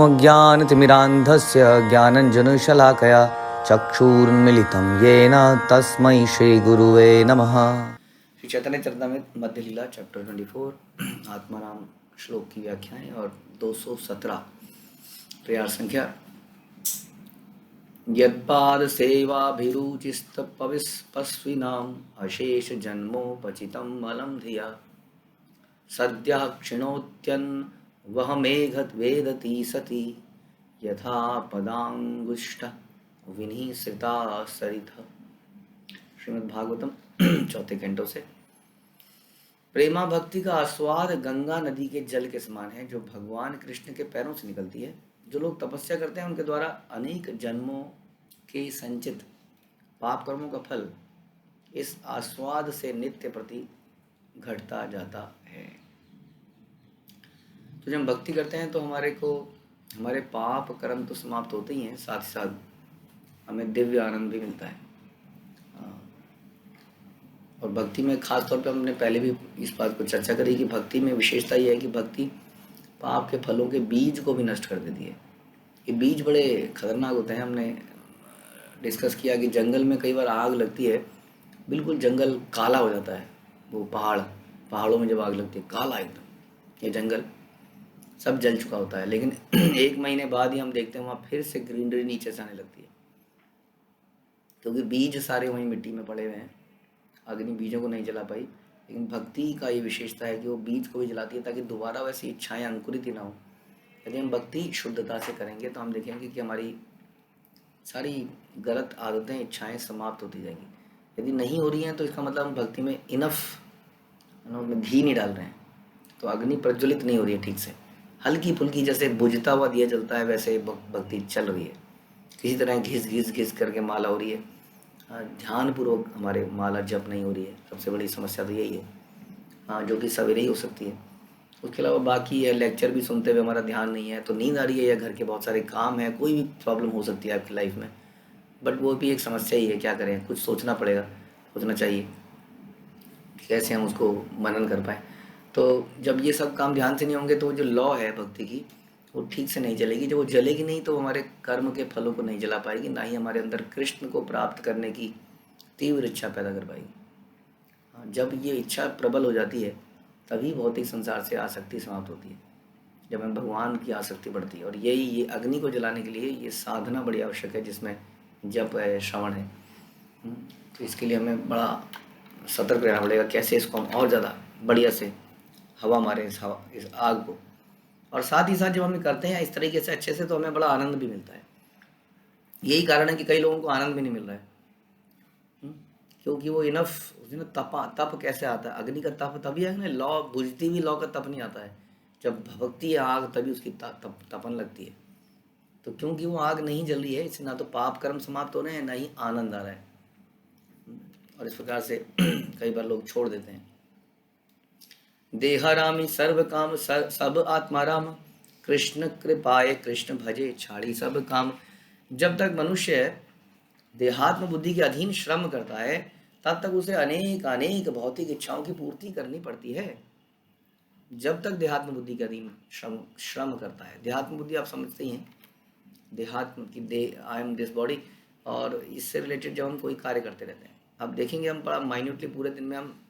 अज्ञानतिमिरान्धस्य ज्ञानञ्जनशलाकया चक्षुरुन्मीलितं येन तस्मै श्रीगुरुवे नमः। श्री चैतन्य चरितामृत मध्य लीला चैप्टर 24 आत्माराम श्लोक की व्याख्याएं और 217 प्रयास संख्या। यत्पाद सेवाभिरुचिस्तपस्विनाम् अशेष जन्मोपचितं मलं धिया सद्यः क्षिणोत्यन् वह मेघत वेदति सती यथा पदांगुष्ठ विनिसृता सरिथ। श्रीमद् भागवतम चौथे कैंटो से। प्रेमा भक्ति का आस्वाद गंगा नदी के जल के समान है जो भगवान कृष्ण के पैरों से निकलती है। जो लोग तपस्या करते हैं उनके द्वारा अनेक जन्मों के संचित पाप कर्मों का फल इस आस्वाद से नित्य प्रति घटता जाता है। तो जब हम भक्ति करते हैं तो हमारे पाप कर्म तो समाप्त होते ही हैं, साथ ही साथ हमें दिव्य आनंद भी मिलता है। और भक्ति में खास तौर पे हमने पहले भी इस बात को चर्चा करी कि भक्ति में विशेषता यह है कि भक्ति पाप के फलों के बीज को भी नष्ट कर देती है। ये बीज बड़े खतरनाक होते हैं। हमने डिस्कस किया कि जंगल में कई बार आग लगती है, बिल्कुल जंगल काला हो जाता है। वो पहाड़ों में जब आग लगती है काला एकदम, ये जंगल सब जल चुका होता है। लेकिन एक महीने बाद ही हम देखते हैं वहाँ फिर से ग्रीनरी नीचे से आने लगती है, क्योंकि बीज सारे वहीं मिट्टी में पड़े हुए हैं। अग्नि बीजों को नहीं जला पाई, लेकिन भक्ति का ये विशेषता है कि वो बीज को भी जलाती है ताकि दोबारा वैसी इच्छाएं अंकुरित ही ना हो। यदि हम भक्ति शुद्धता से करेंगे तो हम देखेंगे कि हमारी सारी गलत आदतें इच्छाएं समाप्त होती जाएंगी। यदि नहीं हो रही हैं तो इसका मतलब हम भक्ति में इनफ घी नहीं डाल रहे हैं, तो अग्नि प्रज्वलित नहीं हो रही है ठीक से। हल्की फुल्की जैसे बुझता हुआ दिया जलता है वैसे भक्ति चल रही है। किसी तरह घिस करके माला हो रही है, ध्यानपूर्वक हमारे माला जप नहीं हो रही है। सबसे बड़ी समस्या तो यही है, जो कि सवेरे ही हो सकती है। उसके अलावा बाकी है लेक्चर भी सुनते हुए हमारा ध्यान नहीं है तो नींद आ रही है, या घर के बहुत सारे काम है, कोई भी प्रॉब्लम हो सकती है आपकी लाइफ में। बट वो भी एक समस्या ही है, क्या करें, कुछ सोचना पड़ेगा, सोचना चाहिए कैसे हम उसको मनन कर पाएँ। तो जब ये सब काम ध्यान से नहीं होंगे तो जो लॉ है भक्ति की वो ठीक से नहीं चलेगी। जब वो जलेगी नहीं तो हमारे कर्म के फलों को नहीं जला पाएगी, ना ही हमारे अंदर कृष्ण को प्राप्त करने की तीव्र इच्छा पैदा कर पाएगी। जब ये इच्छा प्रबल हो जाती है तभी भौतिक संसार से आसक्ति समाप्त होती है, जब हमें भगवान की आसक्ति बढ़ती है। और ये अग्नि को जलाने के लिए ये साधना बड़ी आवश्यक है, जिसमें जप है, श्रवण है। तो इसके लिए हमें बड़ा सतर्क रहना पड़ेगा, कैसे इसको हम और ज़्यादा बढ़िया से हवा मारें इस आग को। और साथ ही साथ जब हम करते हैं इस तरीके से अच्छे से तो हमें बड़ा आनंद भी मिलता है। यही कारण है कि कई लोगों को आनंद भी नहीं मिल रहा है, क्योंकि वो इनफ तप कैसे आता है। अग्नि का तप तभी है ना, लौ बुझती हुई लौ का तप नहीं आता है। जब भभकती है आग तभी उसकी तपन लगती है। तो क्योंकि वो आग नहीं जल रही है, इससे ना तो पाप कर्म समाप्त हो रहे हैं, ना ही आनंद आ रहा है। और इस प्रकार से कई बार लोग छोड़ देते हैं। देहरामी सर्व काम सब आत्माराम कृष्ण कृपाए कृष्ण भजे छाड़ी सब काम। जब तक मनुष्य देहात्म बुद्धि के अधीन श्रम करता है तब तक उसे अनेक भौतिक इच्छाओं की पूर्ति करनी पड़ती है। जब तक देहात्म बुद्धि के अधीन श्रम करता है, देहात्म बुद्धि आप समझते ही हैं, देहात्म की आई एम दिस बॉडी, और इससे रिलेटेड जब हम कोई कार्य करते रहते हैं, अब देखेंगे हम बड़ा माइन्यूटली पूरे दिन में हम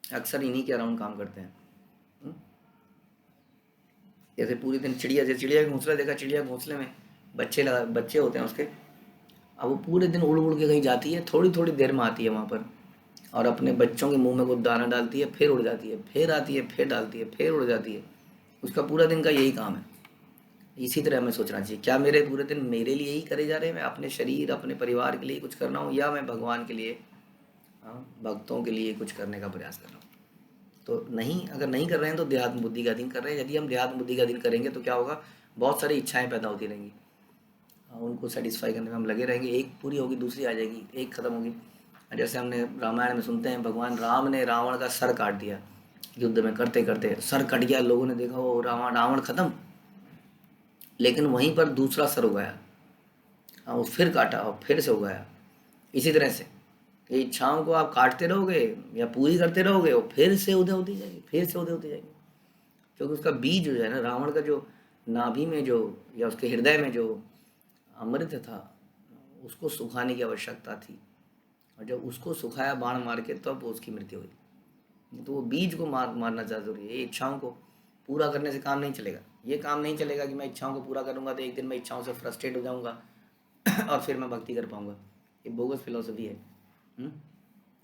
अक्सर इन्हीं के अराउंड काम करते हैं। जैसे पूरे दिन चिड़िया का घोंसला देखा, चिड़िया घोंसले में बच्चे होते हैं उसके। अब वो पूरे दिन उड़ उड़ के कहीं जाती है, थोड़ी थोड़ी देर में आती है वहाँ पर और अपने बच्चों के मुंह में वो दाना डालती है, फिर उड़ जाती है, फिर आती है, फिर डालती है, फिर उड़ जाती है। उसका पूरा दिन का यही काम है। इसी तरह हमें सोचना चाहिए, क्या मेरे पूरे दिन मेरे लिए ही करे जा रहे हैं, मैं अपने शरीर अपने परिवार के लिए कुछ करना हूँ, या मैं भगवान के लिए भक्तों के लिए कुछ करने का प्रयास कर रहा हूँ। तो नहीं, अगर नहीं कर रहे हैं तो देहात्म बुद्धि का अधीन कर रहे हैं। यदि हम देहात्म बुद्धि का अधीन करेंगे तो क्या होगा, बहुत सारी इच्छाएं पैदा होती रहेंगी, उनको सेटिस्फाई करने में हम लगे रहेंगे। एक पूरी होगी दूसरी आ जाएगी, एक खत्म होगी। जैसे हमने रामायण में सुनते हैं, भगवान राम ने रावण का सर काट दिया, युद्ध में करते करते सर कट गया। लोगों ने देखा वो रावण खत्म, लेकिन वहीं पर दूसरा सर उगाया, वो फिर काटा और फिर से उगाया। इसी तरह से इच्छाओं को आप काटते रहोगे या पूरी करते रहोगे, वो फिर से उदय होती जाएगी, फिर से उदय होती जाएगी। क्योंकि उसका बीज जो है ना, रावण का जो नाभि में जो या उसके हृदय में जो अमृत था उसको सुखाने की आवश्यकता थी, और जब उसको सुखाया बाण मार के तब उसकी मृत्यु हुई। तो वो बीज को मारना जरूरी है। ये इच्छाओं को पूरा करने से काम नहीं चलेगा। ये काम नहीं चलेगा कि मैं इच्छाओं को पूरा करूंगा तो एक दिन मैं इच्छाओं से फ्रस्ट्रेट हो जाऊंगा और फिर मैं भक्ति कर पाऊंगा। ये बोगस फिलोसफी है।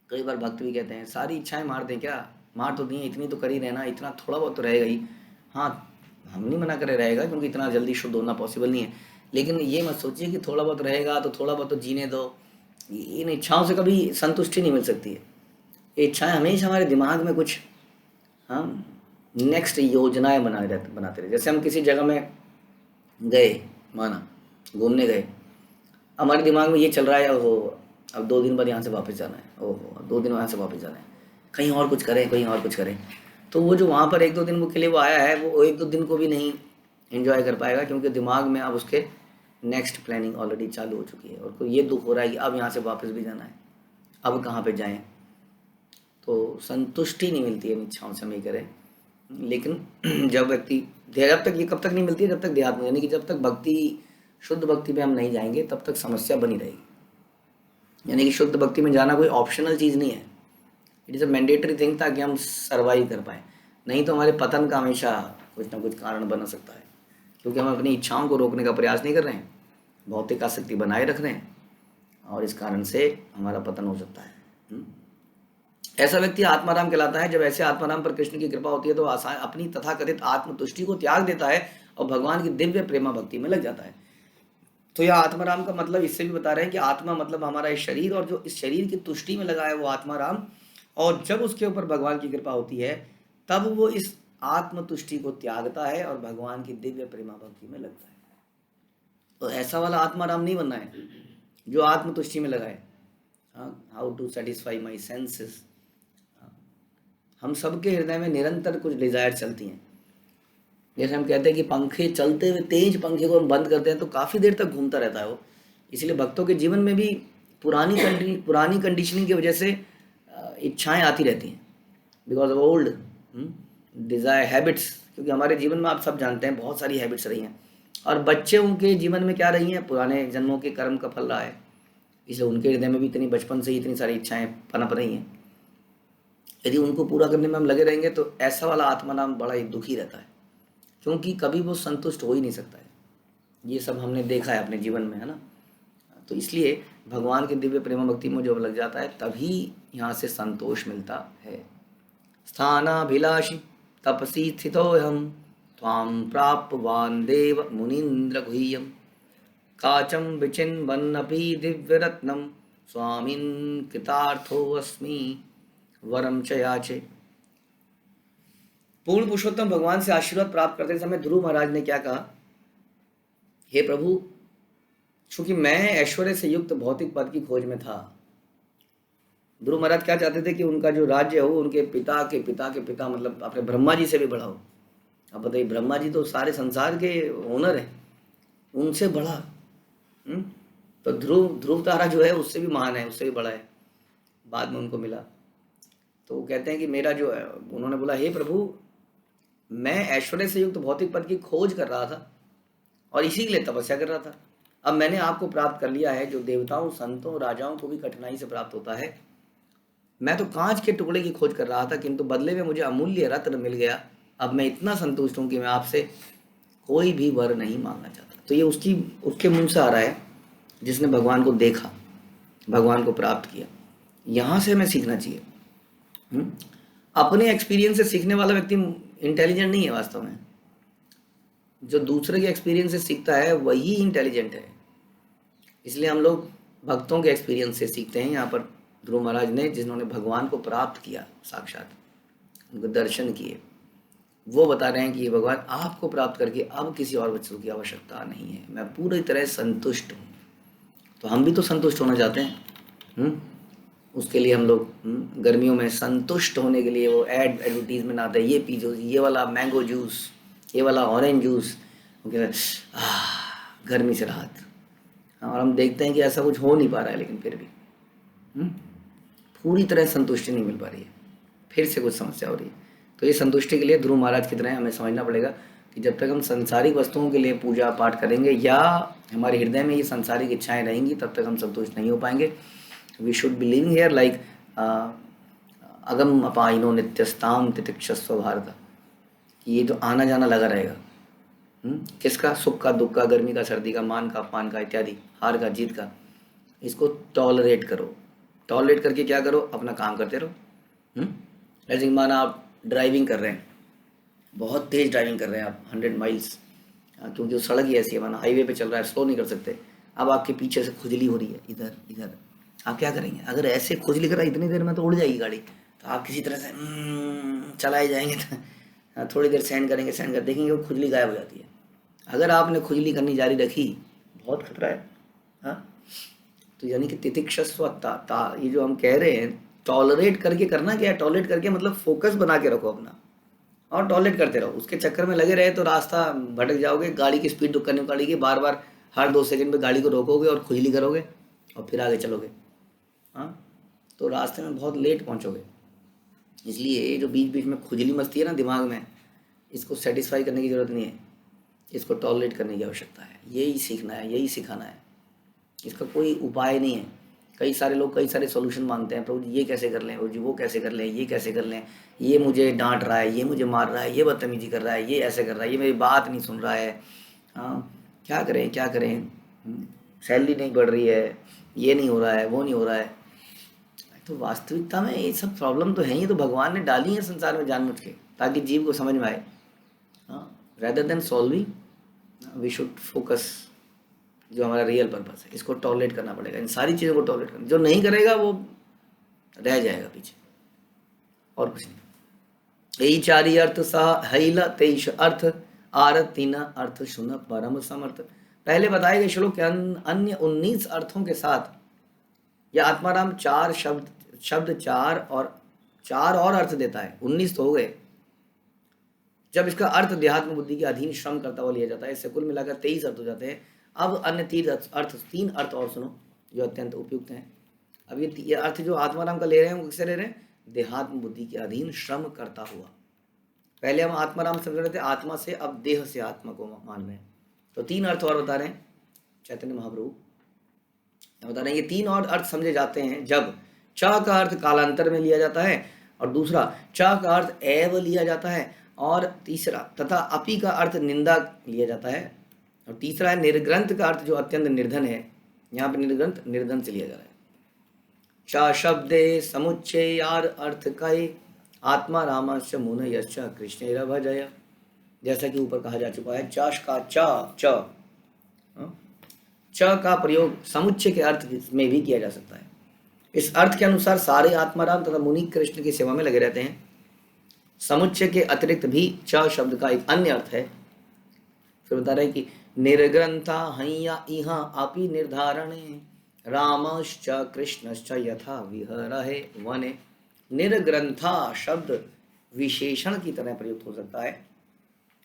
कई बार भक्त भी कहते हैं सारी इच्छाएं मार दें क्या, मार तो दी इतनी तो कर ही रहना, इतना थोड़ा बहुत तो रहेगा ही। हाँ, हम नहीं मना करे रहेगा, क्योंकि इतना जल्दी शुद्ध होना पॉसिबल नहीं है, लेकिन ये मत सोचिए कि थोड़ा बहुत रहेगा तो थोड़ा बहुत तो जीने दो। इन इच्छाओं से कभी संतुष्टि नहीं मिल सकती है। ये इच्छाएं हमेशा हमारे दिमाग में कुछ हम नेक्स्ट योजनाएं बनाते रहे। जैसे हम किसी जगह में गए, माना घूमने गए, हमारे दिमाग में ये चल रहा है ओहो अब 2 दिन बाद यहाँ से वापस जाना है, ओहो अब 2 दिन यहाँ से वापस जाना है, कहीं और कुछ करें, कहीं और कुछ करें। तो वो जो वहाँ पर 1-2 दिन के लिए वो आया है, वो 1-2 दिन को भी नहीं एंजॉय कर पाएगा, क्योंकि दिमाग में अब उसके नेक्स्ट प्लानिंग ऑलरेडी चालू हो चुकी है। और कोई ये दुख हो रहा है कि अब यहाँ से वापस भी जाना है, अब कहाँ पे जाएं। तो संतुष्टि नहीं मिलती है इच्छाओं से, हम ये करें। लेकिन जब व्यक्ति, जब तक, ये कब तक नहीं मिलती है, जब तक देहात्म, यानी कि जब तक भक्ति, शुद्ध भक्ति में हम नहीं जाएंगे तब तक समस्या बनी रहेगी। यानी कि शुद्ध भक्ति में जाना कोई ऑप्शनल चीज़ नहीं है, it is a mandatory thing, ताकि हम सर्वाइव कर पाएँ। नहीं तो हमारे पतन का हमेशा कुछ ना कुछ कारण बन सकता है, क्योंकि हम अपनी इच्छाओं को रोकने का प्रयास नहीं कर रहे हैं, भौतिक आसक्ति बनाए रख रहे हैं, और इस कारण से हमारा पतन हो सकता है। ऐसा व्यक्ति आत्माराम कहलाता है। जब ऐसे आत्माराम पर कृष्ण की कृपा होती है तो आसान अपनी तथाकथित आत्मतुष्टि को त्याग देता है और भगवान की दिव्य प्रेमा भक्ति में लग जाता है। तो यह आत्माराम का मतलब इससे भी बता रहे हैं कि आत्मा मतलब हमारा इस शरीर, और जो इस शरीर की तुष्टि में लगा है वो आत्माराम, और जब उसके ऊपर भगवान की कृपा होती है तब वो इस आत्मतुष्टि को त्यागता है और भगवान की दिव्य प्रेमा भक्ति में लगता है। तो ऐसा वाला आत्माराम नहीं बनना है जो आत्मतुष्टि में लगा है। How to satisfy my senses. हम सबके हृदय में निरंतर कुछ डिजायर चलती हैं। जैसे हम कहते हैं कि पंखे चलते हुए, तेज पंखे को हम बंद करते हैं तो काफ़ी देर तक घूमता रहता है वो। इसलिए भक्तों के जीवन में भी पुरानी कंडीशनिंग की वजह से इच्छाएं आती रहती हैं, because of old desire habits. क्योंकि हमारे जीवन में आप सब जानते हैं बहुत सारी हैबिट्स रही हैं, और बच्चों के जीवन में क्या रही हैं, पुराने जन्मों के कर्म का फल रहा है। इसलिए उनके हृदय में भी इतनी बचपन से ही इतनी सारी इच्छाएं पनप रही हैं। यदि उनको पूरा करने में हम लगे रहेंगे तो ऐसा वाला आत्माराम बड़ा ही दुखी रहता है, क्योंकि कभी वो संतुष्ट हो ही नहीं सकता है। ये सब हमने देखा है अपने जीवन में, है ना। तो इसलिए भगवान के दिव्य प्रेम भक्ति में जब लग जाता है तभी यहाँ से संतोष मिलता है। स्थानाभिलाषी तपसी स्थितो हम त्वां प्राप्तवान देव मुनीन्द्र गुह्यम काचम विचिन्वन्नपि दिव्यरत्नम स्वामिन् कृतार्थोऽस्मि वरम च याचे। पूर्ण पुरुषोत्तम भगवान से आशीर्वाद प्राप्त करते समय ध्रुव महाराज ने क्या कहा, हे प्रभु, चूंकि मैं ऐश्वर्य से युक्त भौतिक पद की खोज में था। ध्रुव महाराज क्या चाहते थे कि उनका जो राज्य हो उनके पिता के पिता के पिता, मतलब अपने ब्रह्मा जी से भी बड़ा हो। अब बताइए, ब्रह्मा जी तो सारे संसार के ओनर हैं, उनसे बड़ा। तो ध्रुव तारा जो है उससे भी महान है, उससे भी बड़ा है, बाद में उनको मिला। तो वो कहते हैं कि मेरा जो है, उन्होंने बोला, हे प्रभु, मैं ऐश्वर्य से युक्त भौतिक पद की खोज कर रहा था और इसी के लिए तपस्या कर रहा था। अब मैंने आपको प्राप्त कर लिया है, जो देवताओं, संतों, राजाओं को भी कठिनाई से प्राप्त होता है। मैं तो कांच के टुकड़े की खोज कर रहा था, किंतु बदले में मुझे अमूल्य रत्न मिल गया। अब मैं इतना संतुष्ट हूँ कि मैं आपसे कोई भी वर नहीं मांगना चाहता। तो ये उसके मुंह से आ रहा है जिसने भगवान को देखा, भगवान को प्राप्त किया। यहाँ से हमें सीखना चाहिए। अपने एक्सपीरियंस से सीखने वाला व्यक्ति इंटेलिजेंट नहीं है वास्तव में। जो दूसरे के एक्सपीरियंस से सीखता है वही इंटेलिजेंट है। इसलिए हम लोग भक्तों के एक्सपीरियंस से सीखते हैं। यहाँ पर ध्रुव महाराज ने, जिन्होंने भगवान को प्राप्त किया, साक्षात उनको दर्शन किए, वो बता रहे हैं कि ये भगवान, आपको प्राप्त करके अब किसी और वस्तु की आवश्यकता नहीं है, मैं पूरी तरह संतुष्ट हूँ। तो हम भी तो संतुष्ट होना चाहते हैं। उसके लिए हम लोग गर्मियों में संतुष्ट होने के लिए वो एडवर्टीजमेंट आता है, ये पीजो, ये वाला मैंगो जूस, ये वाला ऑरेंज जूस, गर्मी से राहत। और हम देखते हैं कि ऐसा कुछ हो नहीं पा रहा है, लेकिन फिर भी पूरी तरह संतुष्टि नहीं मिल पा रही है, फिर से कुछ समस्या हो रही है। तो ये संतुष्टि के लिए ध्रुव महाराज की तरह हमें समझना पड़ेगा। कि जब तक हम सांसारिक वस्तुओं के लिए पूजा पाठ करेंगे या हमारे हृदय में ये सांसारिक इच्छाएं रहेंगी, तब तक हम संतुष्ट नहीं हो पाएंगे। We should be living here like अगम अपाइनो नित्यस्ताम तितिक्षस्व भारत, कि ये जो आना जाना लगा रहेगा किसका, सुख का, दुख का, गर्मी का, सर्दी का, मान का, अपमान का इत्यादि, हार का, जीत का, इसको टॉलरेट करो। टॉलरेट करके क्या करो, अपना काम करते रहो। जैसे माना आप ड्राइविंग कर रहे हैं, बहुत तेज ड्राइविंग कर रहे हैं आप 100 माइल्स, क्योंकि वो सड़क ही ऐसी है, माना हाईवे पे चल रहा है, स्लो नहीं कर सकते। अब आपके पीछे से खुजली हो रही है इधर इधर, आप क्या करेंगे? अगर ऐसे खुजली कर रहा है इतनी देर में तो उड़ जाएगी गाड़ी, तो आप किसी तरह से चलाए जाएंगे, तो थोड़ी देर सहन करेंगे, सहन कर देखेंगे वो खुजली गायब हो जाती है। अगर आपने खुजली करनी जारी रखी, बहुत खतरा है। हाँ, तो यानी कि तितिक्षस्व ये जो हम कह रहे हैं, टॉलरेट करके करना क्या है? टॉलरेट करके मतलब फोकस बना के रखो अपना और टॉलरेट करते रहो। उसके चक्कर में लगे रहे तो रास्ता भटक जाओगे, गाड़ी की स्पीड करनी पड़ेगी, बार बार हर 2 सेकंड पे गाड़ी को रोकोगे और खुजली करोगे और फिर आगे चलोगे। हाँ, तो रास्ते में बहुत लेट पहुँचोगे। इसलिए जो बीच बीच में खुजली मचती है ना दिमाग में, इसको सेटिस्फाई करने की ज़रूरत नहीं है, इसको टॉलरेट करने की आवश्यकता है। यही सीखना है, यही सिखाना है, इसका कोई उपाय नहीं है। कई सारे लोग कई सारे सॉल्यूशन मांगते हैं, प्रभु जी ये कैसे कर लें, प्रभु जी वो कैसे कर लें, ये कैसे कर लें, ये मुझे डांट रहा है, ये मुझे मार रहा है, ये बदतमीजी कर रहा है, ये ऐसे कर रहा है, ये मेरी बात नहीं सुन रहा है। हाँ, क्या करें क्या करें, सैलरी नहीं बढ़ रही है, ये नहीं हो रहा है, वो नहीं हो रहा है। तो वास्तविकता में ये सब प्रॉब्लम तो है, ये तो भगवान ने डाली है संसार में जानबूझ के, ताकि जीव को समझ में आए। हाँ, rather than solving we should focus जो हमारा रियल पर्पस है, इसको टॉलरेट करना पड़ेगा। इन सारी चीज़ों को टॉलरेट करना, जो नहीं करेगा वो रह जाएगा पीछे, और कुछ नहीं। यही चारी अर्थ सा हैला 23 अर्थ आर 3 अर्थ सुन परम समर्थ। पहले बताए गए श्लोक के अन्य 19 अर्थों के साथ यह आत्माराम 4 शब्द 4 और अर्थ देता है। 19 तो हो गए। जब इसका अर्थ देहात्म बुद्धि के अधीन श्रम करता हुआ लिया जाता है, इससे कुल मिलाकर 23 अर्थ हो जाते हैं। अब अन्य 3 अर्थ और सुनो जो अत्यंत उपयुक्त हैं। अब ये अर्थ जो आत्माराम का ले रहे हैं, वो किससे ले रहे हैं? देहात्म बुद्धि के अधीन श्रम करता हुआ। पहले हम आत्माराम समझ रहे थे आत्मा से, अब देह से आत्मा को मान रहे हैं। तो 3 अर्थ और बता रहे हैं चैतन्य महाप्रभु, बता रहे हैं ये 3 और अर्थ समझे जाते हैं जब च का अर्थ कालांतर में लिया जाता है, और दूसरा च का अर्थ एव लिया जाता है, और तीसरा तथा अपि का अर्थ निंदा लिया जाता है, और तीसरा है निर्ग्रंथ का अर्थ जो अत्यंत निर्धन है। यहाँ पे निर्ग्रंथ निर्धन से लिया जा रहा है। च शब्दे समुच्चयार अर्थ कहे आत्मा रामस्य मुन यश्च कृष्णेर भजय। जैसा कि ऊपर कहा जा चुका है, च का प्रयोग समुच्चय के अर्थ में भी किया जा सकता है। इस अर्थ के अनुसार सारे आत्माराम तथा मुनि कृष्ण की सेवा में लगे रहते हैं। समुच्चय के अतिरिक्त भी च शब्द का एक अन्य अर्थ है। फिर बता रहे हैं कि निर्ग्रंथा हय्या इहा अपि निर्धारणे रामश्च कृष्णश्च यथा विहरहे वने। निर्ग्रंथा शब्द विशेषण की तरह प्रयुक्त हो सकता है,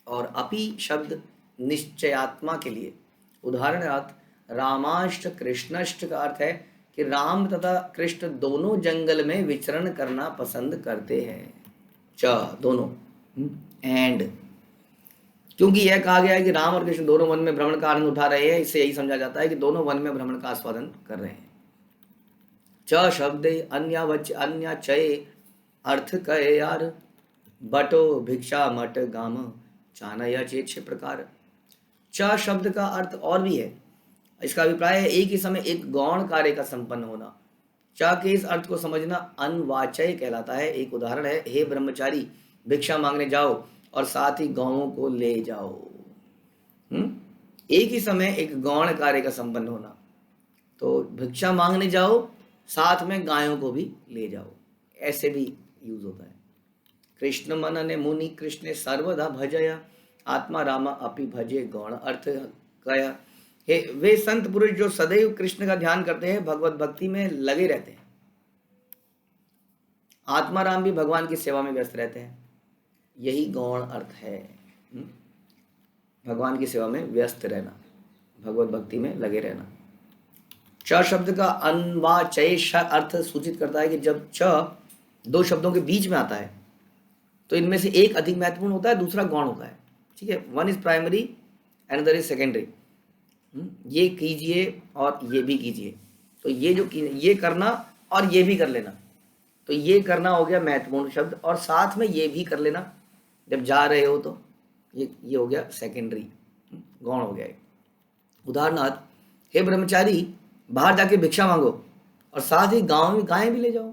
और अपि शब्द निश्चयात्मा के लिए। उदाहरणार्थ रामाश्च कृष्णश्च का अर्थ है कि राम तथा कृष्ण दोनों जंगल में विचरण करना पसंद करते हैं। च दोनों एंड, क्योंकि यह कहा गया है कि राम और कृष्ण दोनों वन में भ्रमण का आनंद उठा रहे हैं, इससे यही समझा जाता है कि दोनों वन में भ्रमण का आस्वादन कर रहे हैं। च शब्द अन्य चय अर्थ कहे यार बटो भिक्षा मट गाम चानया चेत 6 प्रकार। च शब्द का अर्थ और भी है। इसका अभिप्राय है एक ही समय एक गौण कार्य का संपन्न होना। च के इस अर्थ को समझना अनवाचय कहलाता है। एक उदाहरण है, हे ब्रह्मचारी भिक्षा मांगने जाओ और साथ ही गांवों को ले जाओ। एक ही समय एक गौण कार्य का संपन्न होना, तो भिक्षा मांगने जाओ, साथ में गायों को भी ले जाओ, ऐसे भी यूज होता है। कृष्ण मनने मुनि कृष्ण सर्वदा भजया आत्मा रामा अपि भजे गौण अर्थ कया। वे संत पुरुष जो सदैव कृष्ण का ध्यान करते हैं, भगवत भक्ति में लगे रहते हैं। आत्मा राम भी भगवान की सेवा में व्यस्त रहते हैं, यही गौण अर्थ है। भगवान की सेवा में व्यस्त रहना, भगवत भक्ति में लगे रहना। च शब्द का अन्वाचय अर्थ सूचित करता है कि जब च 2 शब्दों के बीच में आता है तो इनमें से एक अधिक महत्वपूर्ण होता है, दूसरा गौण होता है। ठीक है, one is primary another is secondary. ये कीजिए और ये भी कीजिए, तो ये करना और ये भी कर लेना, तो ये करना हो गया महत्वपूर्ण शब्द, और साथ में ये भी कर लेना जब जा रहे हो, तो ये हो गया सेकेंडरी, गौण हो गया। उदाहरणार्थ, हे ब्रह्मचारी बाहर जाके भिक्षा मांगो और साथ ही गांव में गायें भी ले जाओ।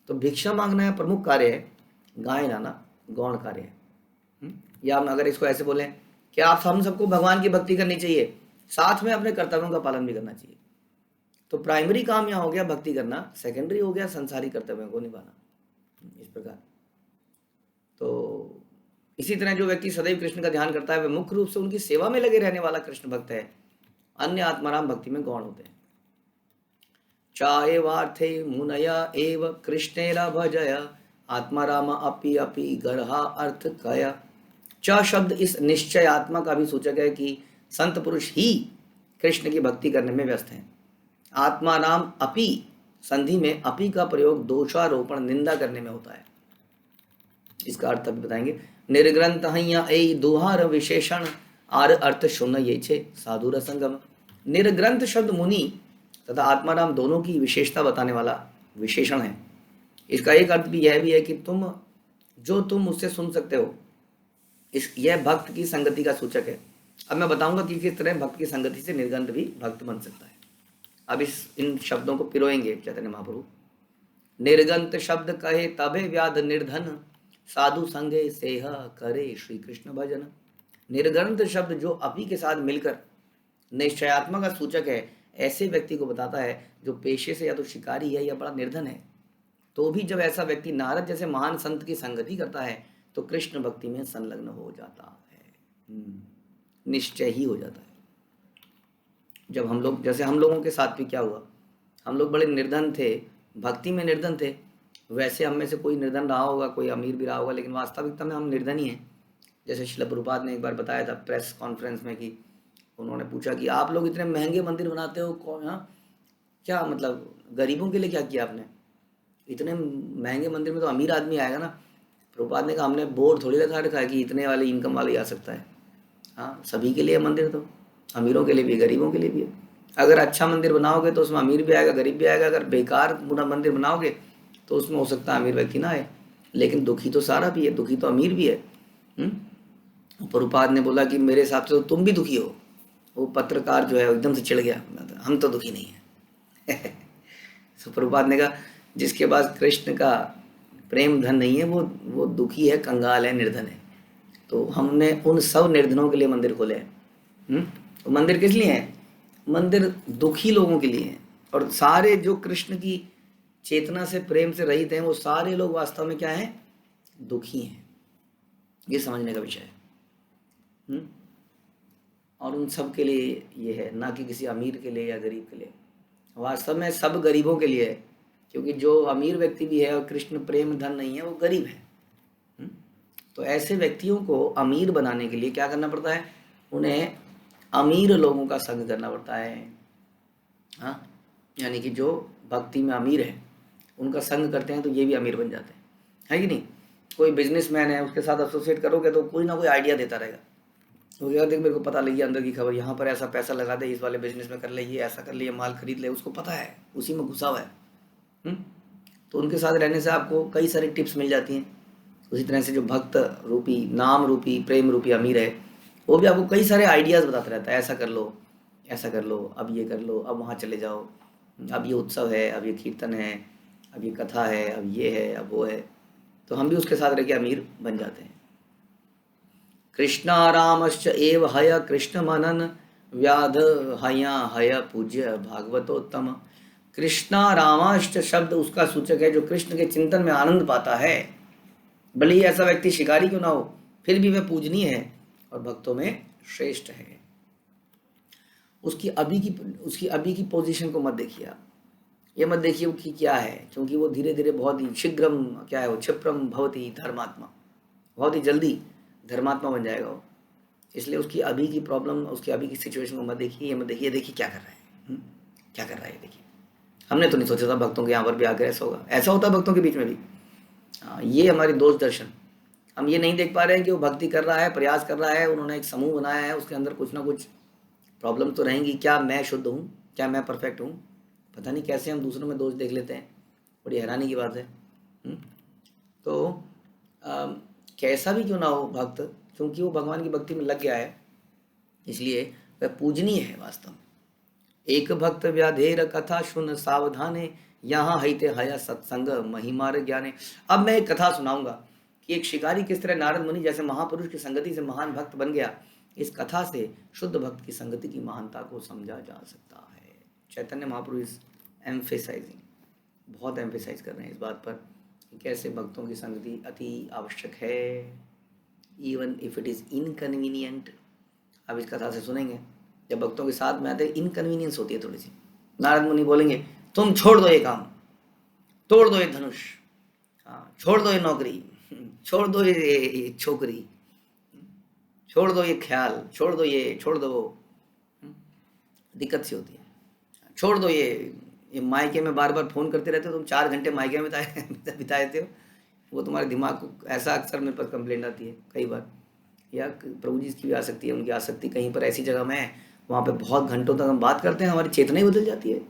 तो भिक्षा मांगना है प्रमुख कार्य है, गायें लाना गौण कार्य है। या हम अगर इसको ऐसे बोलें कि हम सबको भगवान की भक्ति करनी चाहिए, साथ में अपने कर्तव्यों का पालन भी करना चाहिए। तो प्राइमरी काम यहाँ हो गया भक्ति करना, सेकेंडरी हो गया संसारी कर्तव्यों को निभाना, इस प्रकार। तो इसी तरह जो व्यक्ति सदैव कृष्ण का ध्यान करता है वह मुख्य रूप से उनकी सेवा में लगे रहने वाला कृष्ण भक्त है। अन्य आत्माराम भक्ति में गौण होते हैं। चाएवार्थे मुनया एव कृष्णेरा भजया आत्माराम अपि अपि गर्हा अर्थ कया। च शब्द इस निश्चय आत्मा का भी सूचक है कि संत पुरुष ही कृष्ण की भक्ति करने में व्यस्त हैं। आत्माराम अपि संधि में अपि का प्रयोग दोषारोपण निंदा करने में होता है। इसका अर्थ अभी बताएंगे। निर्ग्रंथ हइया ए दुहार विशेषण आर अर्थ शून्य ये छे साधु रसंगम। निर्ग्रंथ शब्द मुनि तथा आत्माराम दोनों की विशेषता बताने वाला विशेषण है। इसका एक अर्थ भी यह भी है कि तुम मुझसे सुन सकते हो, यह भक्त की संगति का सूचक है। अब मैं बताऊंगा कि किस तरह भक्त की संगति से निर्ग्रंथ भी भक्त बन सकता है। अब इन शब्दों को पिरोएंगे चैतन्य महाप्रभु। निर्गंत शब्द कहे तबे व्याध निर्धन साधु संगे सेह करे श्री कृष्ण भजन। निर्गंत शब्द जो अपि के साथ मिलकर निश्चयात्मा का सूचक है, ऐसे व्यक्ति को बताता है जो पेशे से या तो शिकारी है या बड़ा निर्धन है, तो भी जब ऐसा व्यक्ति नारद जैसे महान संत की संगति करता है तो कृष्ण भक्ति में संलग्न हो जाता है, निश्चय ही हो जाता है। जब हम लोग, जैसे हम लोगों के साथ भी क्या हुआ, हम लोग बड़े निर्धन थे, भक्ति में निर्धन थे, वैसे हम में से कोई निर्धन रहा होगा, कोई अमीर भी रहा होगा, लेकिन वास्तविकता में हम निर्धन ही हैं। जैसे श्रील प्रभुपाद ने एक बार बताया था प्रेस कॉन्फ्रेंस में कि उन्होंने पूछा कि आप लोग इतने महंगे मंदिर बनाते हो, क्या मतलब गरीबों के लिए क्या किया आपने? इतने महंगे मंदिर में तो अमीर आदमी आएगा ना। प्रभुपाद ने कहा हमने बोर्ड थोड़ी रखा है कि इतने वाले इनकम वाले आ सकता है। हाँ, सभी के लिए मंदिर, तो अमीरों के लिए भी, गरीबों के लिए भी है। अगर अच्छा मंदिर बनाओगे तो उसमें अमीर भी आएगा, गरीब भी आएगा। अगर बेकार पूरा मंदिर बनाओगे तो उसमें हो सकता है अमीर व्यक्ति ना आए, लेकिन दुखी तो सारा भी है, दुखी तो अमीर भी है। प्रभुपाद ने बोला कि मेरे हिसाब से तो तुम भी दुखी हो। वो पत्रकार जो है एकदम से चिढ़ गया, हम तो दुखी नहीं है। तो प्रभुपाद ने कहा जिसके पास कृष्ण का प्रेम धन नहीं है वो दुखी है, कंगाल है, निर्धन है। तो हमने उन सब निर्धनों के लिए मंदिर खोले हैं। तो मंदिर किस लिए है? मंदिर दुखी लोगों के लिए है। और सारे जो कृष्ण की चेतना से, प्रेम से रहित हैं, वो सारे लोग वास्तव में क्या हैं? दुखी हैं। ये समझने का विषय है। और उन सब के लिए ये है, ना कि किसी अमीर के लिए या गरीब के लिए। वास्तव में सब गरीबों के लिए है, क्योंकि जो अमीर व्यक्ति भी है और कृष्ण प्रेम धन नहीं है वो गरीब है। तो ऐसे व्यक्तियों को अमीर बनाने के लिए क्या करना पड़ता है? उन्हें अमीर लोगों का संग करना पड़ता है। हाँ, यानी कि जो भक्ति में अमीर है उनका संग करते हैं तो ये भी अमीर बन जाते हैं, है कि नहीं? कोई बिजनेसमैन है, उसके साथ एसोसिएट करोगे तो कोई ना कोई आइडिया देता रहेगा। तो क्या, देख मेरे को पता लगी अंदर की खबर, यहाँ पर ऐसा पैसा लगा दे, इस वाले बिजनेस में कर ले, ये ऐसा कर ले, ये माल खरीद ले, उसको पता है, उसी में घुसा हुआ है। तो उनके साथ रहने से आपको कई सारी टिप्स मिल जाती हैं। उसी तरह से जो भक्त रूपी, नाम रूपी, प्रेम रूपी अमीर है, वो भी आपको कई सारे आइडियाज़ बताता रहता है। ऐसा कर लो, ऐसा कर लो, अब ये कर लो, अब वहाँ चले जाओ, अब ये उत्सव है, अब ये कीर्तन है, अब ये कथा है, अब ये है, अब वो है। तो हम भी उसके साथ रह के अमीर बन जाते हैं। कृष्णारामश्च एव हय कृष्ण मनन व्याध हया हय पूज्य भागवतोत्तम। कृष्णा रामाष्ट शब्द उसका सूचक है जो कृष्ण के चिंतन में आनंद पाता है। भले ही ऐसा व्यक्ति शिकारी क्यों ना हो, फिर भी वह पूजनीय है और भक्तों में श्रेष्ठ है। उसकी अभी की पोजीशन को मत देखिए आप, ये मत देखिए कि क्या है, क्योंकि वो धीरे धीरे बहुत ही शीघ्रम, क्या है वो, क्षिप्रम भवति धर्मात्मा, बहुत ही जल्दी धर्मात्मा बन जाएगा वो। इसलिए उसकी अभी की प्रॉब्लम, उसकी अभी की सिचुएशन को मत देखिए, ये मत देखिए, देखिए क्या कर रहा है, क्या कर रहा है। देखिए, हमने तो नहीं सोचा था भक्तों के यहाँ पर भी आकर ऐसा होगा, ऐसा होता है भक्तों के बीच में भी। ये हमारी दोष दर्शन, हम ये नहीं देख पा रहे हैं कि वो भक्ति कर रहा है, प्रयास कर रहा है, उन्होंने एक समूह बनाया है, उसके अंदर कुछ ना कुछ प्रॉब्लम तो रहेंगी। क्या मैं शुद्ध हूँ? क्या मैं परफेक्ट हूँ? पता नहीं कैसे हम दूसरों में दोष देख लेते हैं, बड़ी हैरानी की बात है। तो कैसा भी क्यों ना हो भक्त, क्योंकि वो भगवान की भक्ति में लग गया है, इसलिए वह पूजनीय है वास्तव में। एक भक्त व्याधेर कथा सुन सावधाने, यहाँ हईते हया सत्संग महिमार ज्ञाने। अब मैं एक कथा सुनाऊंगा कि एक शिकारी किस तरह नारद मुनि जैसे महापुरुष की संगति से महान भक्त बन गया। इस कथा से शुद्ध भक्त की संगति की महानता को समझा जा सकता है। चैतन्य महापुरुष एम्फेसाइजिंग, बहुत एम्फेसाइज कर रहे हैं इस बात पर कि कैसे भक्तों की संगति अति आवश्यक है, even if it is inconvenient. अब इस कथा से सुनेंगे, जब भक्तों के साथ में आते इनकन्वीनियंस होती है थोड़ी सी। नारद मुनि बोलेंगे तुम छोड़ दो ये काम, तोड़ दो ये धनुष, हाँ छोड़ दो ये नौकरी, छोड़ दो ये छोकरी, छोड़ दो ये ख्याल, छोड़ दो ये, छोड़ दो वो। दिक्कत सी होती है। छोड़ दो ये मायके में बार बार फोन करते रहते हो, तुम 4 घंटे मायके में बिता देते हो, वो तुम्हारे दिमाग को, ऐसा अक्सर मेरे पास कंप्लेंट आती है कई बार, या प्रभु जी की भी आ सकती है, उनकी आ सकती कहीं पर ऐसी जगह में है वहाँ पे बहुत घंटों तक हम बात करते हैं, हमारी चेतना ही बदल जाती है।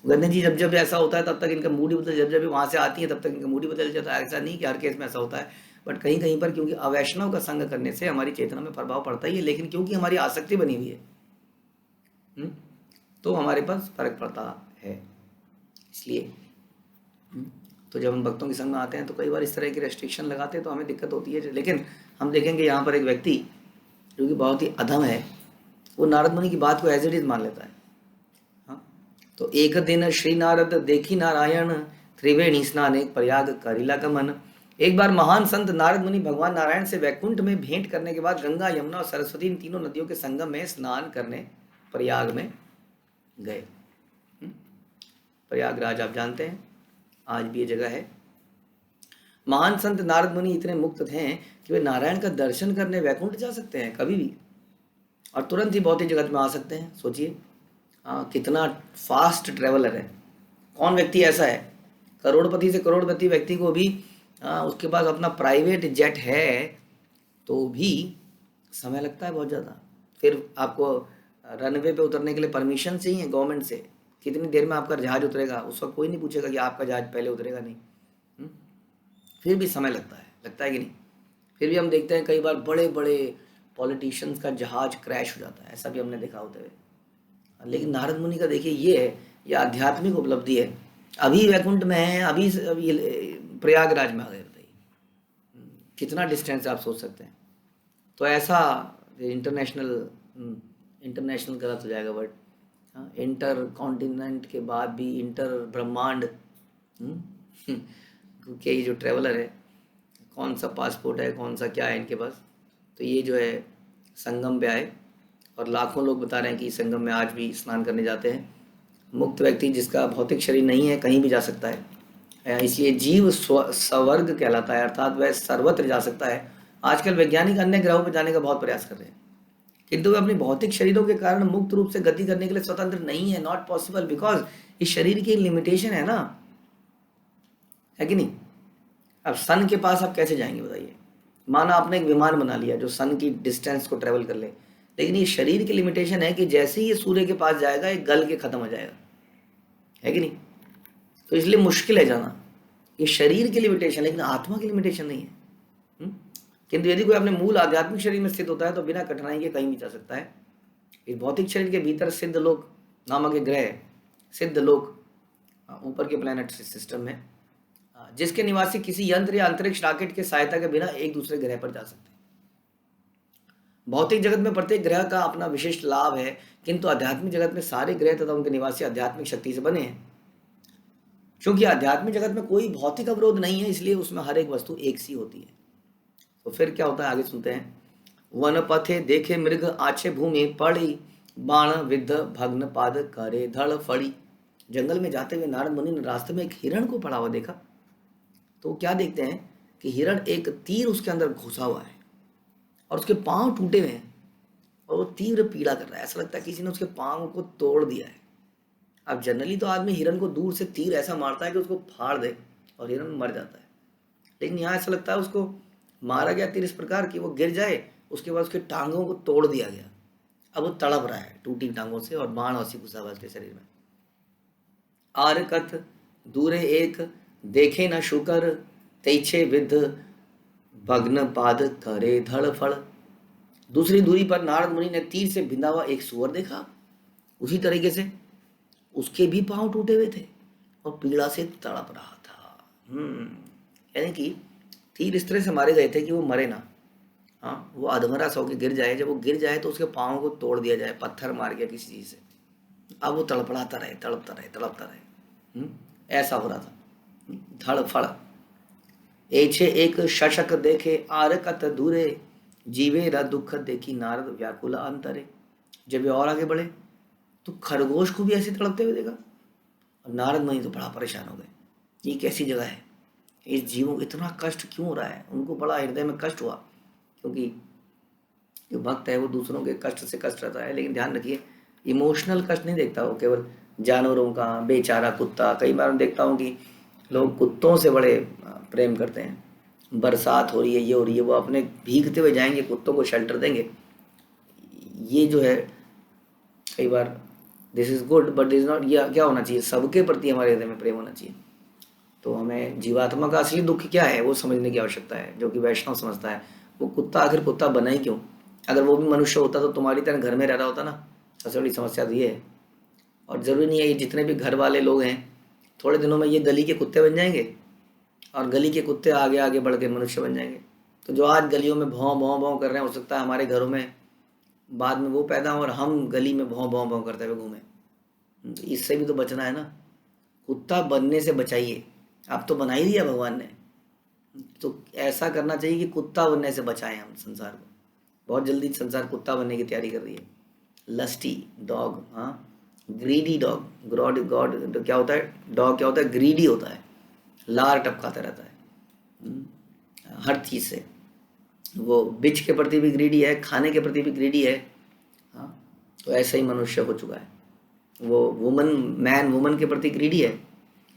गंदे जी जब जब ऐसा होता है तब तक इनका मूड ही बदल, जब जब वहाँ से आती है तब तक इनका मूड ही बदल जाता है। ऐसा नहीं कि हर केस में ऐसा होता है, बट कहीं कहीं पर क्योंकि अवैष्णव का संग करने से हमारी चेतना में प्रभाव पड़ता ही है, लेकिन क्योंकि हमारी आसक्ति बनी हुई है तो हमारे पास फर्क पड़ता है। इसलिए तो जब हम भक्तों के संग में आते हैं तो कई बार इस तरह की रेस्ट्रिक्शन लगाते हैं तो हमें दिक्कत होती है। लेकिन हम देखेंगे यहाँ पर एक व्यक्ति जो कि बहुत ही अधम है, वो नारद मुनि की बात को एज इट इज मान लेता है। हाँ, तो एक दिन श्री नारद देखी नारायण, त्रिवेणी स्नान एक प्रयाग करिला का मन। एक बार महान संत नारद मुनि भगवान नारायण से वैकुंठ में भेंट करने के बाद गंगा, यमुना और सरस्वती इन तीनों नदियों के संगम में स्नान करने प्रयाग में गए। प्रयागराज आप जानते हैं, आज भी ये जगह है। महान संत नारद मुनि इतने मुक्त हैं कि वे नारायण का दर्शन करने वैकुंठ जा सकते हैं कभी भी, और तुरंत ही भौतिक जगत में आ सकते हैं। सोचिए कितना फास्ट ट्रेवलर है। कौन व्यक्ति ऐसा है, करोड़पति से करोड़पति व्यक्ति को भी उसके पास अपना प्राइवेट जेट है तो भी समय लगता है बहुत ज़्यादा। फिर आपको रनवे पे उतरने के लिए परमिशन चाहिए गवर्नमेंट से, कितनी देर में आपका जहाज उतरेगा, उस वक्त कोई नहीं पूछेगा कि आपका जहाज पहले उतरेगा नहीं। फिर भी समय लगता है कि नहीं। फिर भी हम देखते हैं कई बार बड़े बड़े पॉलिटिशियंस का जहाज क्रैश हो जाता है, ऐसा भी हमने देखा होते हुए। लेकिन नारद मुनि का देखिए ये है, ये आध्यात्मिक उपलब्धि है। अभी वैकुंठ में है, अभी प्रयागराज में आ गए, बताइए कितना डिस्टेंस आप सोच सकते हैं। तो ऐसा इंटरनेशनल गलत हो जाएगा बट इंटर कॉन्टिनेंट के बाद भी इंटर ब्रह्मांड, क्योंकि ये जो ट्रैवलर है कौन सा पासपोर्ट है कौन सा क्या है इनके पास, तो ये जो है संगम पे आए और लाखों लोग बता रहे हैं कि संगम में आज भी स्नान करने जाते हैं। मुक्त व्यक्ति जिसका भौतिक शरीर नहीं है कहीं भी जा सकता है, इसलिए जीव स्वर्ग कहलाता है, अर्थात वह सर्वत्र जा सकता है। आजकल वैज्ञानिक अन्य ग्रहों पर जाने का बहुत प्रयास कर रहे हैं, किंतु वे अपने भौतिक शरीरों के कारण मुक्त रूप से गति करने के लिए स्वतंत्र नहीं है, नॉट पॉसिबल, बिकॉज इस शरीर की लिमिटेशन है ना, है कि नहीं। अब सन के पास आप कैसे जाएंगे बताइए। माना आपने एक विमान बना लिया जो सन की डिस्टेंस को ट्रेवल कर ले, लेकिन ये शरीर की लिमिटेशन है कि जैसे ही ये सूर्य के पास जाएगा ये गल के खत्म हो जाएगा, है कि नहीं। तो इसलिए मुश्किल है जाना, ये शरीर की लिमिटेशन, लेकिन आत्मा की लिमिटेशन नहीं है। किंतु यदि कोई अपने मूल आध्यात्मिक शरीर में स्थित होता है तो बिना कठिनाई के कहीं भी जा सकता है। इस भौतिक शरीर के भीतर सिद्ध लोक नामक एक ग्रह, सिद्ध लोक ऊपर के प्लैनेट सिस्टम में, जिसके निवासी किसी यंत्र या अंतरिक्ष रॉकेट के सहायता के बिना एक दूसरे ग्रह पर जा सकते हैं। भौतिक जगत में प्रत्येक ग्रह का अपना विशिष्ट लाभ है, किंतु आध्यात्मिक जगत में सारे ग्रह तथा उनके निवासी आध्यात्मिक शक्ति से बने हैं। क्योंकि आध्यात्मिक जगत में कोई भौतिक अवरोध नहीं है, इसलिए उसमें हर एक वस्तु एक सी होती है। तो फिर क्या होता है आगे सुनते हैं। वन पथे देखे मृग आछे भूमि पड़ी, बाण विद्ध भग्न पाद करे धड़ फड़ी। जंगल में जाते हुए नारद मुनि ने रास्ते में एक हिरण को पड़ा हुआ देखा। तो क्या देखते हैं कि हिरण, एक तीर उसके अंदर घुसा हुआ है और उसके पांव टूटे हुए हैं और वो तीव्र पीड़ा कर रहा है, ऐसा लगता है किसी ने उसके पांव को तोड़ दिया है। अब जनरली तो आदमी हिरण को दूर से तीर ऐसा मारता है कि उसको फाड़ दे और हिरण मर जाता है, लेकिन यहाँ ऐसा लगता है उसको मारा गया तीर इस प्रकार कि वो गिर जाए, उसके बाद उसके टांगों को तोड़ दिया गया। अब वो तड़प रहा है टूटी टांगों से और बाण वसी घुसा हुआ उसके शरीर में। आरकत दूरे एक देखे न शुकर, तैछे विद भग्न पाद करे धड़ फड़। दूसरी दूरी पर नारद मुनि ने तीर से बिंधा हुआ एक सुअर देखा, उसी तरीके से उसके भी पांव टूटे हुए थे और पीड़ा से तड़प रहा था। यानी कि तीर इस तरह से मारे गए थे कि वो मरे ना। हाँ, वो अधमरा सो के गिर जाए, जब वो गिर जाए तो उसके पाँव को तोड़ दिया जाए, पत्थर मार गया किसी चीज़ से। अब वो तड़पड़ाता रहे, तड़पता रहे, तड़पता रहे। ऐसा हो रहा था। धड़ फड़ एछे एक शशक देखे आरकत दूरे, जीवे र दुख देखी नारद व्याकुल अंतरे। जब ये और आगे बढ़े तो खरगोश को भी ऐसे तड़पते हुए देखा और नारद मुनि तो बड़ा परेशान हो गए, ये कैसी जगह है, इस जीवों को इतना कष्ट क्यों हो रहा है। उनको बड़ा हृदय में कष्ट हुआ, क्योंकि जो भक्त है वो दूसरों के कष्ट से कष्ट रहता है। लेकिन ध्यान रखिए, इमोशनल कष्ट नहीं देखता वो, केवल जानवरों का, बेचारा कुत्ता। कई बार मैं देखता हूँ कि लोग कुत्तों से बड़े प्रेम करते हैं। बरसात हो रही है, ये हो रही है, वो अपने भीगते हुए जाएंगे, कुत्तों को शेल्टर देंगे। ये जो है कई बार this is good but this not. ये क्या होना चाहिए, सबके प्रति हमारे हृदय में प्रेम होना चाहिए। तो हमें जीवात्मा का असली दुख क्या है वो समझने की आवश्यकता है, जो कि वैष्णव समझता है। वो कुत्ता आखिर कुत्ता बना ही क्यों? अगर वो भी मनुष्य होता तो तुम्हारी तरह घर में रह रहा होता ना। सबसे बड़ी समस्या तो ये है। और ज़रूरी नहीं है, ये जितने भी घर वाले लोग हैं थोड़े दिनों में ये गली के कुत्ते बन जाएंगे और गली के कुत्ते आगे आगे बढ़ के मनुष्य बन जाएंगे। तो जो आज गलियों में भौं भौं भौं कर रहे हैं, हो सकता है हमारे घरों में बाद में वो पैदा हो और हम गली में भौं भौं भौं करते हुए घूमें। तो इससे भी तो बचना है ना। कुत्ता बनने से बचाइए, आप तो बना ही दिया भगवान ने। तो ऐसा करना चाहिए कि कुत्ता बनने से बचाएं हम संसार को। बहुत जल्दी संसार कुत्ता बनने की तैयारी कर रही है। लस्टी डॉग, हाँ, ग्रीडी डॉग। गॉड गॉड क्या होता है, डॉग क्या होता है, ग्रीडी होता है, लार टपकाता रहता है हर चीज़ से। वो बिच के प्रति भी ग्रीडी है, खाने के प्रति भी ग्रीडी है। हाँ, तो ऐसा ही मनुष्य हो चुका है। वो वुमन मैन वुमन के प्रति ग्रीडी है,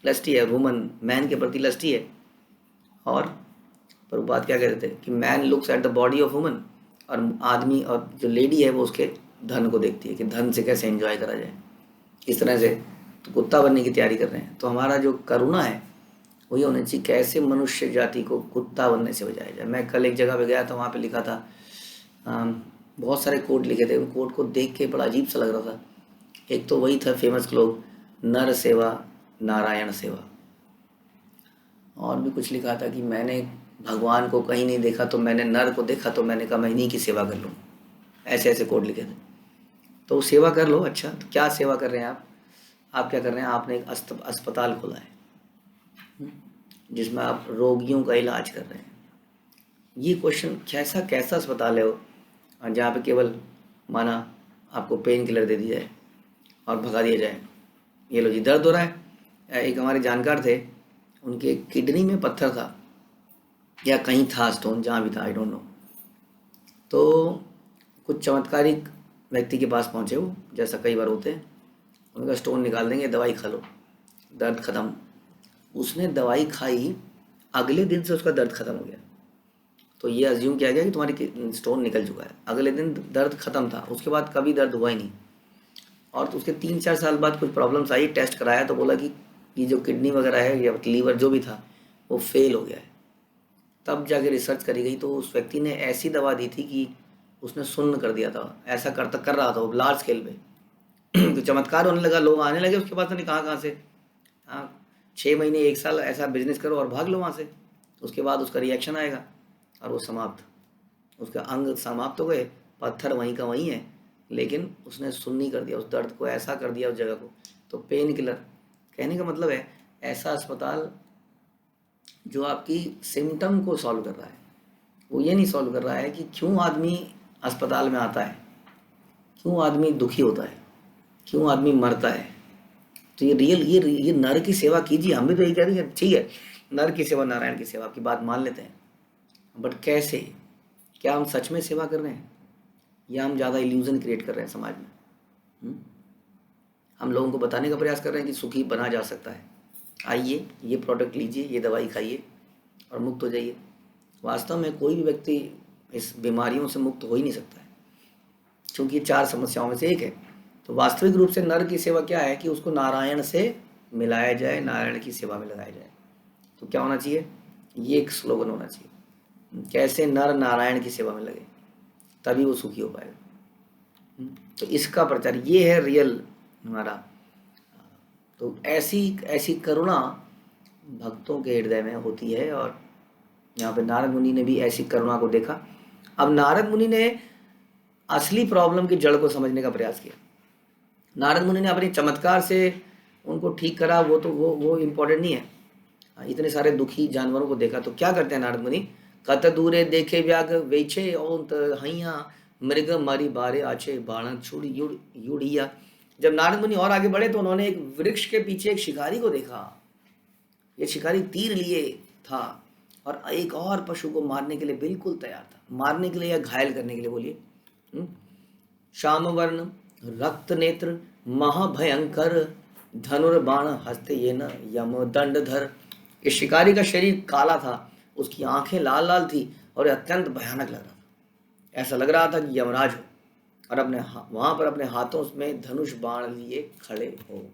लस्टी है। वुमन मैन के प्रति लस्टी है। और प्रभुपाद क्या कहते थे कि man looks at the body of woman, और आदमी और जो लेडी है वो उसके धन को देखती है कि धन से कैसे एंजॉय करा जाए। इस तरह से तो कुत्ता बनने की तैयारी कर रहे हैं। तो हमारा जो करुणा है वही होनी चाहिए, कैसे मनुष्य जाति को कुत्ता बनने से बचाया जाए। मैं कल एक जगह पे गया था, वहाँ पे लिखा था, बहुत सारे कोट लिखे थे। उन कोट को देख के बड़ा अजीब सा लग रहा था। एक तो वही था फेमस श्लोक, नर सेवा नारायण सेवा। और भी कुछ लिखा था कि मैंने भगवान को कहीं नहीं देखा तो मैंने नर को देखा, तो मैंने कहा मैं इन्हीं की सेवा कर लूँ। ऐसे ऐसे कोट लिखे थे। तो सेवा कर लो। अच्छा, तो क्या सेवा कर रहे हैं आप क्या कर रहे हैं, आपने एक अस्पताल खोला है जिसमें आप रोगियों का इलाज कर रहे हैं। ये क्वेश्चन, कैसा कैसा अस्पताल है वो जहाँ पे केवल माना आपको पेन किलर दे दिया जाए और भगा दिया जाए, ये लो जी दर्द हो रहा है। एक हमारे जानकार थे, उनके किडनी में पत्थर था या कहीं था स्टोन, जहाँ भी था आई डोंट नो। तो कुछ चमत्कारिक व्यक्ति के पास पहुँचे वो, जैसा कई बार होते हैं। उनका स्टोन निकाल देंगे, दवाई खा लो, दर्द ख़त्म। उसने दवाई खाई, अगले दिन से उसका दर्द ख़त्म हो गया। तो ये अज्यूम किया गया कि तुम्हारी स्टोन निकल चुका है। अगले दिन दर्द ख़त्म था, उसके बाद कभी दर्द हुआ ही नहीं। और तो उसके 3-4 साल बाद कुछ प्रॉब्लम्स आई, टेस्ट कराया तो बोला कि ये जो किडनी वगैरह है या लीवर जो भी था वो फेल हो गया है। तब जाके रिसर्च करी गई तो उस व्यक्ति ने ऐसी दवा दी थी कि उसने सुन्न कर दिया था। ऐसा कर रहा था वो लार्ज स्केल पे। तो चमत्कार होने लगा, लोग आने लगे उसके पास, नहीं कहाँ से। हाँ, 6 महीने 1 साल ऐसा बिजनेस करो और भाग लो वहाँ से। उसके बाद उसका रिएक्शन आएगा और वो समाप्त, उसका अंग समाप्त हो गए, पत्थर वहीं का वहीं है, लेकिन उसने सुन्नी कर दिया उस दर्द को, ऐसा कर दिया उस जगह को। तो पेन किलर, कहने का मतलब है ऐसा अस्पताल जो आपकी सिम्टम को सॉल्व कर रहा है। वो ये नहीं सॉल्व कर रहा है कि क्यों आदमी अस्पताल में आता है, क्यों आदमी दुखी होता है, क्यों आदमी मरता है। तो ये रियल ये नर की सेवा कीजिए। हम भी तो यही कह रहे हैं, ठीक है नर की सेवा नारायण की सेवा की बात मान लेते हैं, बट कैसे, क्या हम सच में सेवा कर रहे हैं या हम ज़्यादा इल्यूजन क्रिएट कर रहे हैं समाज में। हम लोगों को बताने का प्रयास कर रहे हैं कि सुखी बना जा सकता है, आइए ये प्रोडक्ट लीजिए, ये दवाई खाइए और मुक्त हो जाइए। वास्तव में कोई भी व्यक्ति इस बीमारियों से मुक्त हो ही नहीं सकता है, क्योंकि ये 4 समस्याओं में से एक है। तो वास्तविक रूप से नर की सेवा क्या है कि उसको नारायण से मिलाया जाए, नारायण की सेवा में लगाया जाए। तो क्या होना चाहिए, ये एक स्लोगन होना चाहिए, कैसे नर नारायण की सेवा में लगे, तभी वो सुखी हो पाएगा। तो इसका प्रचार ये है रियल हमारा। तो ऐसी ऐसी करुणा भक्तों के हृदय में होती है, और यहाँ पे नारद मुनि ने भी ऐसी करुणा को देखा। अब नारद मुनि ने असली प्रॉब्लम की जड़ को समझने का प्रयास किया। नारद मुनि ने अपने चमत्कार से उनको ठीक करा, वो इम्पोर्टेंट नहीं है। इतने सारे दुखी जानवरों को देखा, तो क्या करते हैं नारद मुनि, कत दूरे देखे व्याग वेछे ओंत हइया मृग मरी बारे आछे बाण छुड़ युड़िया। जब नारद मुनि और आगे बढ़े तो उन्होंने एक वृक्ष के पीछे एक शिकारी को देखा। ये शिकारी तीर लिए था और एक और पशु को मारने के लिए बिल्कुल तैयार था, मारने के लिए या घायल करने के लिए, बोलिए। श्याम वर्ण रक्त नेत्र महाभयंकर धनुर्बाण हस्ते ये न यम दंड धर। इस शिकारी का शरीर काला था, उसकी आंखें लाल लाल थी और अत्यंत भयानक लग रहा था। ऐसा लग रहा था कि यमराज हो, और वहां पर अपने हाथों में धनुष बाण लिए खड़े हो।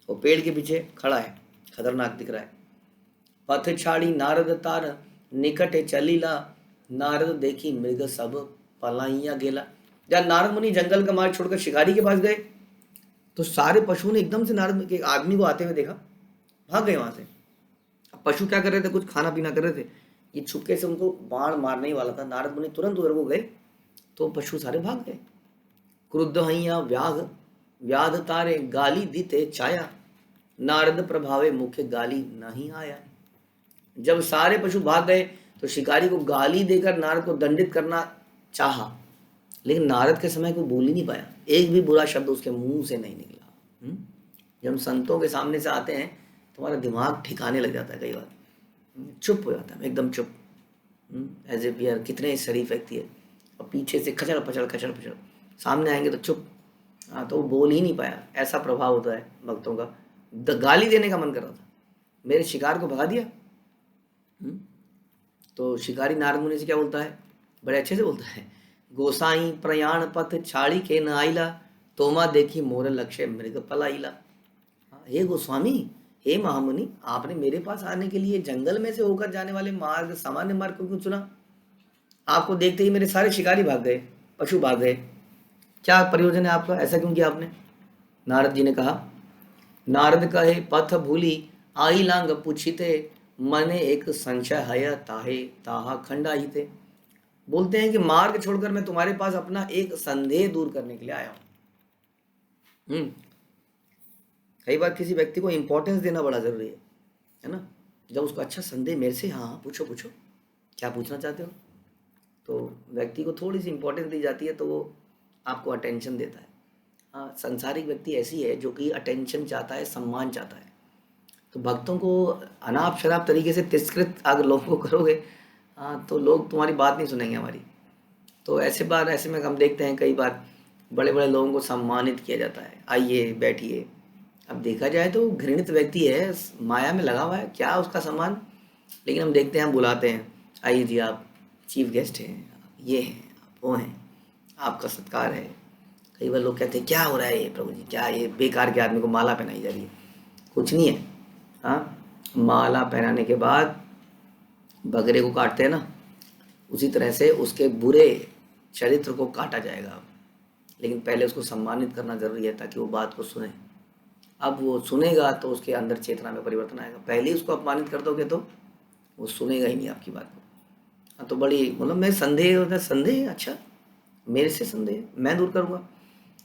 वो पेड़ के पीछे खड़ा है, खतरनाक दिख रहा है। पथ छाड़ी नारद तार निकट चलीला नारद देखी मृग सब पलाइया गेला। जब नारद मुनि जंगल का मार्ग छोड़कर शिकारी के पास गए तो सारे पशुओं ने एकदम से नारद के आदमी को आते हुए देखा, भाग गए वहां से। अब पशु क्या कर रहे थे, कुछ खाना पीना कर रहे थे, ये छुपके से उनको बाण मारने ही वाला था। नारद मुनि तुरंत उधर को गए तो पशु सारे भाग गए। क्रुद्ध हइया व्याघ व्याध तारे गाली दीते छाया नारद प्रभावे मुख्य गाली नहीं आया। जब सारे पशु भाग गए तो शिकारी को गाली देकर नारद को दंडित करना चाहा, लेकिन नारद के समय को बोल ही नहीं पाया, एक भी बुरा शब्द उसके मुंह से नहीं निकला। जब हम संतों के सामने से आते हैं तो हमारा दिमाग ठिकाने लग जाता है, कई बार चुप हो जाता है, एकदम चुप, एज इफ यार कितने शरीफ व्यक्ति है, और पीछे से खचड़ पचड़ सामने आएंगे तो चुप। तो वो बोल ही नहीं पाया, ऐसा प्रभाव होता है भक्तों का। गाली देने का मन कर रहा था, मेरे शिकार को भगा दिया। तो शिकारी नारद मुनि से क्या बोलता है, बड़े अच्छे से बोलता है, गोसाई प्रयाण पथ छाड़ी के न आइला तोमा देखी मोर लक्ष्य मृग पलाइला। हे गोस्वामी, हे महामुनि, आपने मेरे पास आने के लिए जंगल में से होकर जाने वाले मार्ग, सामान्य मार्ग को क्यों चुना? आपको देखते ही मेरे सारे शिकारी भाग गए, पशु भाग गए, क्या प्रयोजन है आपका, ऐसा क्यों किया आपने? नारद जी ने कहा, नारद कहे पथ भूली आई लांग पूछिते मने एक संशय है ताहे ताहा खंडाई थे। बोलते हैं कि मार्ग छोड़कर मैं तुम्हारे पास अपना एक संदेह दूर करने के लिए आया हूं। कई बार किसी व्यक्ति को इंपॉर्टेंस देना बड़ा जरूरी है ना। जब उसको अच्छा संदेह मेरे से, हाँ पूछो क्या पूछना चाहते हो, तो व्यक्ति को थोड़ी सी इंपॉर्टेंस दी जाती है तो वो आपको अटेंशन देता है। हाँ, संसारिक व्यक्ति ऐसी है जो कि अटेंशन चाहता है, सम्मान चाहता है। तो भक्तों को अनाप शराब तरीके से तिरस्कृत अगर लोगों को करोगे, हाँ, तो लोग तुम्हारी बात नहीं सुनेंगे हमारी। तो ऐसे में हम देखते हैं कई बार बड़े बड़े लोगों को सम्मानित किया जाता है, आइए बैठिए। अब देखा जाए तो घृणित व्यक्ति है, माया में लगा हुआ है, क्या उसका सम्मान। लेकिन हम देखते हैं, हम बुलाते हैं, आइए जी आप चीफ गेस्ट हैं, ये हैं, वो हैं, आपका सत्कार है। कई बार लोग कहते हैं क्या हो रहा है ये प्रभु जी, क्या ये बेकार के आदमी को माला पहनाई जा रही है? कुछ नहीं है। हाँ, माला पहनाने के बाद बकरे को काटते हैं ना, उसी तरह से उसके बुरे चरित्र को काटा जाएगा। लेकिन पहले उसको सम्मानित करना जरूरी है ताकि वो बात को सुने। अब वो सुनेगा तो उसके अंदर चेतना में परिवर्तन आएगा। पहले ही उसको अपमानित कर दोगे तो वो सुनेगा ही नहीं आपकी बात को। हाँ, तो बड़ी मतलब मैं संदेह होता है, संदेह, अच्छा मेरे से संदेह मैं दूर करूँगा?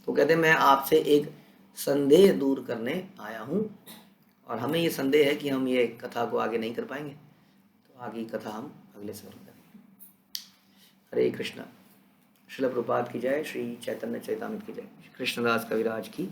तो कहते हैं मैं आपसे एक संदेह दूर करने आया हूँ, और हमें ये संदेह है कि हम ये कथा को आगे नहीं कर पाएंगे, तो आगे कथा हम अगले सत्र में करेंगे। हरे कृष्णा। श्रील प्रभुपाद की जय, श्री चैतन्य चैतामृत की जय, कृष्णदास कविराज की